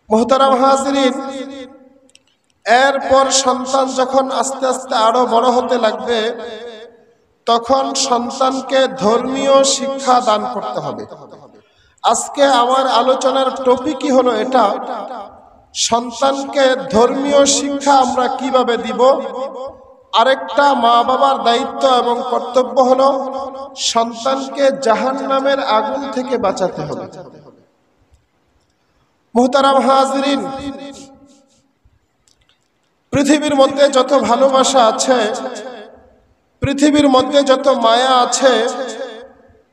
মুহতারাম হাজিরিন, এরপর সন্তান যখন আস্তে আস্তে আরো বড় হতে লাগবে, তখন সন্তানকে ধর্মীয় শিক্ষা দান করতে হবে। আজকে আমার আলোচনার টপিকই হলো এটা, সন্তানকে ধর্মীয় শিক্ষা আমরা কিভাবে দিব। আরেকটা মা বাবার দায়িত্ব এবং কর্তব্য হলো সন্তানকে জাহান্নামের আগুন থেকে বাঁচাতে হবে। মুহতারাম হাজিরিন, পৃথিবীর মধ্যে যত ভালোবাসা আছে, পৃথিবীর মধ্যে যত মায়া আছে,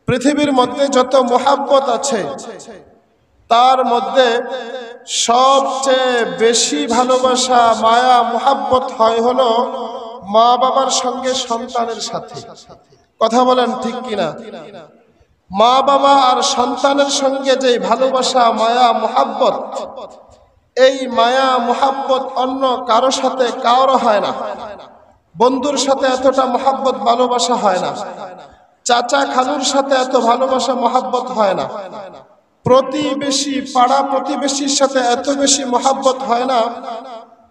পৃথিবীর মধ্যে যত মোহাব্বত আছে, তার মধ্যে সবচেয়ে বেশি ভালোবাসা, মায়া, মোহাব্বত হয় হলো মা বাবার সঙ্গে সন্তানের সাথে। কথা বলেন ঠিক কিনা? মা বাবা আর সন্তানের সঙ্গে যে ভালোবাসা, মায়া, মোহাব্বত, এই মায়া মোহাব্বত অন্য কারো সাথে কারো হয় না। বন্ধুর সাথে এতটা মোহাব্বত ভালোবাসা হয় না, চাচা খালুর সাথে এত ভালোবাসা মোহাব্বত হয় না, প্রতিবেশী পাড়া প্রতিবেশীর সাথে এত বেশি মোহাব্বত হয় না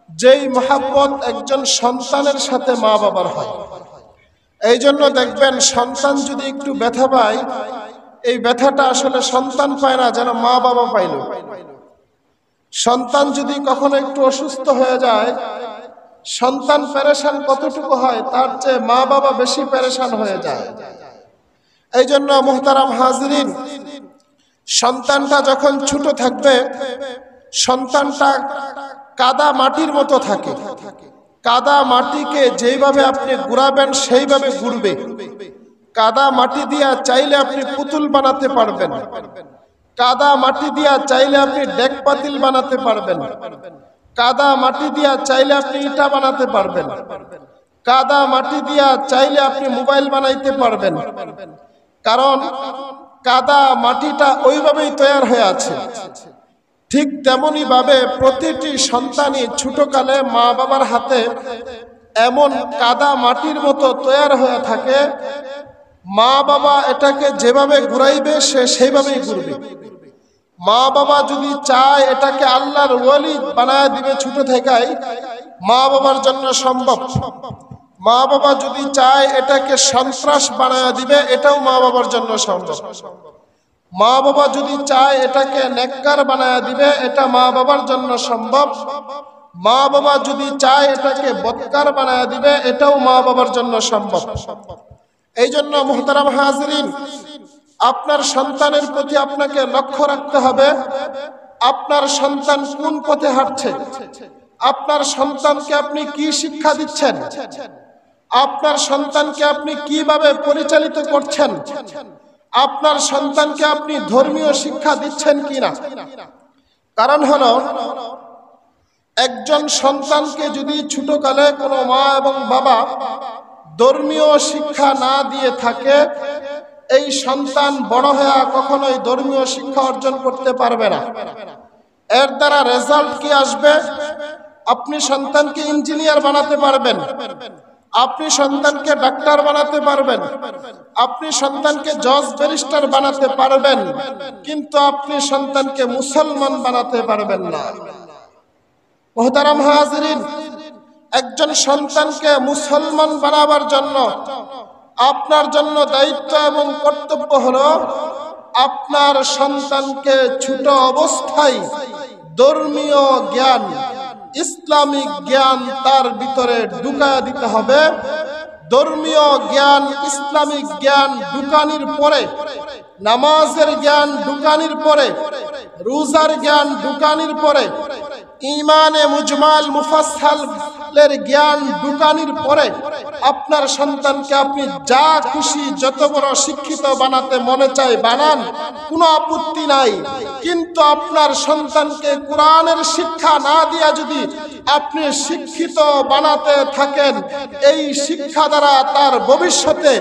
যেই মোহাব্বত একজন সন্তানের সাথে মা বাবার হয়। এই জন্য দেখবেন সন্তান যদি একটু ব্যথা পায়, এই ব্যথাটা আসলে সন্তান পায় না, যেন মা বাবা পাইল। সন্তান যদি কখনো একটু অসুস্থ হয়ে যায়, সন্তান পেরেশান কতটুকু হয়, তার চেয়ে মা বাবা বেশি পেরেশান হয়ে যায়। এই জন্য মুহতারাম হাজিরিন, সন্তানটা যখন ছোট থাকবে, সন্তানটা কাদা মাটির মতো থাকে। কাদা মাটিকে যেইভাবে আপনি ঘুরাবেন সেইভাবে ঘুরবে। কাদা মাটি দিয়া চাইলে আপনি পুতুল বানাতে পারবেন, কাদা মাটি দিয়া চাইলে আপনি ডেক পাতিল বানাতে পারবেন, কাদা মাটি দিয়া চাইলে আপনি ইটা বানাতে পারবেন, কাদা মাটি দিয়া চাইলে আপনি মোবাইল বানাইতে পারবেন। কারণ কাদা মাটিটা ওইভাবেই তৈরি হয়ে আছে। ঠিক তেমনি ভাবে প্রতিটি সন্তানই ছোটকালে মা বাবার হাতে এমন কাদা মাটির মতো তৈরি হয়ে থাকে, মা বাবা এটাকে যেভাবে ঘুরাইবে সে সেইভাবেই ঘুরবে। মা বাবা যদি চায় এটাকে আল্লাহর ওয়ালি বানায় দিবে ছোট থেকেই, মা বাবার জন্য সম্ভব। মা বাবা যদি চায় এটাকে সন্ত্রাস বানায় দিবে, এটাও মা বাবার জন্য সম্ভব। মা বাবা যদি চায় এটাকে নেককার বানায় দিবে, এটা মা বাবার জন্য সম্ভব। মা বাবা যদি চায় এটাকে বদকার বানায় দিবে, এটাও মা বাবার জন্য সম্ভব। এই জন্য মুহতারাম হাজিরিন, আপনার সন্তানের প্রতি আপনাকে লক্ষ্য রাখতে হবে, আপনার সন্তান কোন পথে হাঁটছে, আপনার সন্তানকে আপনি কি শিক্ষা দিচ্ছেন, আপনার সন্তানকে আপনি কিভাবে পরিচালিত করছেন, আপনার সন্তানকে আপনি ধর্মীয় শিক্ষা দিচ্ছেন কিনা। কারণ হলো, একজন সন্তানকে যদি ছোটকালে কোনো মা এবং বাবা ধর্মীয় শিক্ষা না দিয়ে থাকে, এই সন্তান বড় হয়ে কখনোই ধর্মীয় শিক্ষা অর্জন করতে পারবে না। এর দ্বারা রেজাল্ট কি আসবে? আপনি সন্তানকে ইঞ্জিনিয়ার বানাতে পারবেন, আপনি সন্তানকে ডাক্তার বানাতে পারবেন, আপনি সন্তানকে জজ ব্যারিস্টার বানাতে পারবেন, কিন্তু আপনি সন্তানকে মুসলমান বানাতে পারবেন না। মুহতারাম হাজিরিন, একজন সন্তানকে মুসলমান বানাবার জন্য আপনার জন্য দায়িত্ব এবং কর্তব্য হলো আপনার সন্তানকে ছোট অবস্থায় ধর্মীয় জ্ঞান, ইসলামিক জ্ঞান তার ভিতরে ঢুকায়া দিতে হবে। ধর্মীয় জ্ঞান, ইসলামিক জ্ঞান ঢুকানির পরে, নামাজের জ্ঞান ঢুকানির পরে, রোজার জ্ঞান ঢুকানির পরে, ইমানে মুজমাল মুফাসসালের জ্ঞান ঢুকানির পরে আপনার সন্তানকে আপনি যা খুশি যত বড় শিক্ষিত বানাতে মনে চায় বানান, কোনো আপত্তি নাই। কিন্তু আপনার সন্তানকে কোরআনের শিক্ষা না দিয়া যদি আপনি শিক্ষিত বানাতে থাকেন, এই শিক্ষা দ্বারা তার ভবিষ্যতে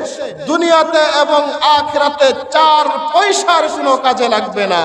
দুনিয়াতে এবং আখিরাতে 4 পয়সার কোনো কাজে লাগবে না।